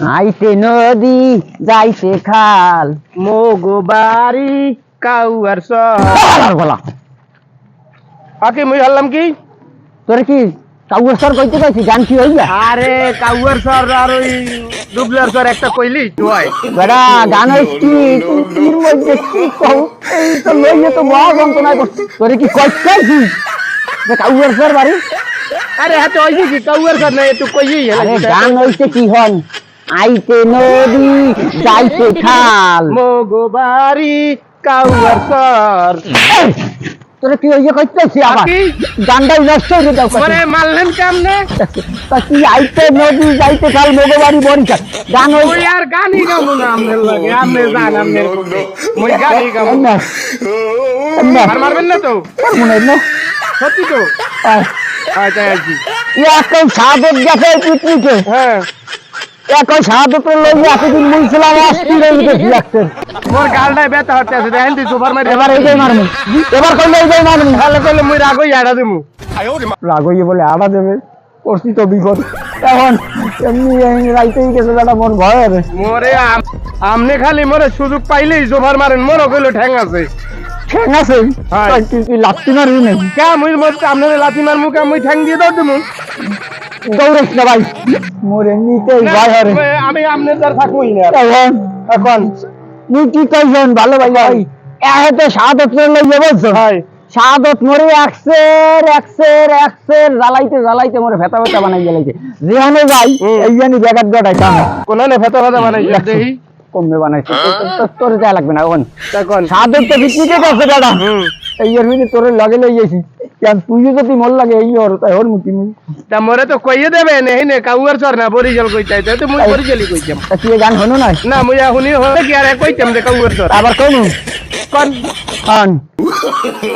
আইতে নদী যাইতে খাল মোগো বাড়ি কাউয়ার সর বলা আকে মুই হলাম কি তোর কি কাউর সর কইতে কইছি গান কি হইয়া আরে কাউয়ার সর আর ওই ডুবলার সর একটা কইলি তুই বেড়া গান হইছি তোর মধ্যে কি কও এই তো লইয়ে তো মহা যন্ত্রণা করছি তোর কি কইছি যে কাউর সর বাড়ি আরে হাতে হইছি কি কাউয়ার সর না একটু কইই আরে গান হইছে কি হন আইতে নদী যাইতে খাল মোগো বাড়ি কাউয়ার সর তোরা কি ওই কইতেছি আবার কি? গানটাই নষ্ট হয়ে দাও ওরে মারলেন কেমনে তা কি আইতে নদী যাইতে খাল মগবাড়ি বরিশাল গান ওই ওই আর গানই গামু না আমনের লাগে আমনে জান আমনের মুই গানই গামু আর মারবেন না তো মনে হয় না সত্যি তো আচ্ছা আছি এখন সাধক গেছে পিকনিকে হ্যাঁ এখন সাধকের লইয়া এতদিন মুইছিলাম অস্থির হয়ে গেছি ডাক্তার মোর গালটায় ব্যথা হচ্ছে আছে দেখেন তুই সুপার মারি এবার এইটাই মারমু এবার করলে এইটাই মারমু তাহলে কইলে মুই রাগই আড়া দিমু রাগ হইয়ে বলে আড়া দেবে করছি তো বিপদ এখন এমনি রাইতেই গেছে বেটা মন ভয় রে মোরে আমনে খালি মোরে সুযোগ পাইলেই জোভার মারেন মোরও কইলো ঠ্যাং আছে ঠিক আছে হ্যাঁ। তুই লাত্তি মারবি না কে মুই মোর আমনে লাথি মারমু কে মুই ঠ্যাং দিয়ে দাও দিমু দৌড়েস না ভাই মোর এমনিতেই ভয় হরে আমি আমনে তার থাকবই না এখন এখন তুই কি কইছেন ভালো ভাই ভাই এতে সাদত লইয়ে বলছো ভাই সাদত মরে একসের জ্বালাইতে মরে ফেতা ফেতা বানাই গেলাইছে যেখানে যাই এই জানি ব্যাঘাত ঘটাই কাম কোনানে ফেতা ফেতা বানাইছে দেখি কমবে বানাইছে তোর দেয়া লাগবে না এখন এখন সাদত তো পিকনিকে গেছে দাদা এই এর ভিতরে তোর লগে লই গেছি কেন তুইও যদি মন লাগে এই ওর তাই ওর মুটি তা মোরে তো কইয়ে দেবে নে কাউয়ার সর না বরিশাল কইতাই তো মুই বরিশালই কইতাম তা তুই গান শোনো না না মুই এখনই হলে কি আর কইতাম যে কাউয়ার সর আবার কোন কোন কোন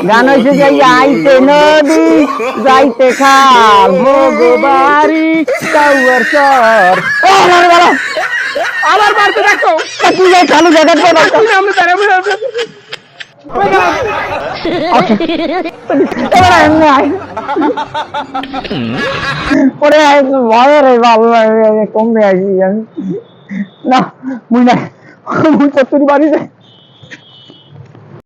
গান হইছে যে আইতে নদী যাইতে খাল মোগো বাড়ি কাউয়ার সর আবার বাড়তে দেখো তুই যাই খালু জায়গা আমরা তারে পরে ভয় রে বাবা কমবে আসি না মুই না মুই তো তুই বাড়ি যাই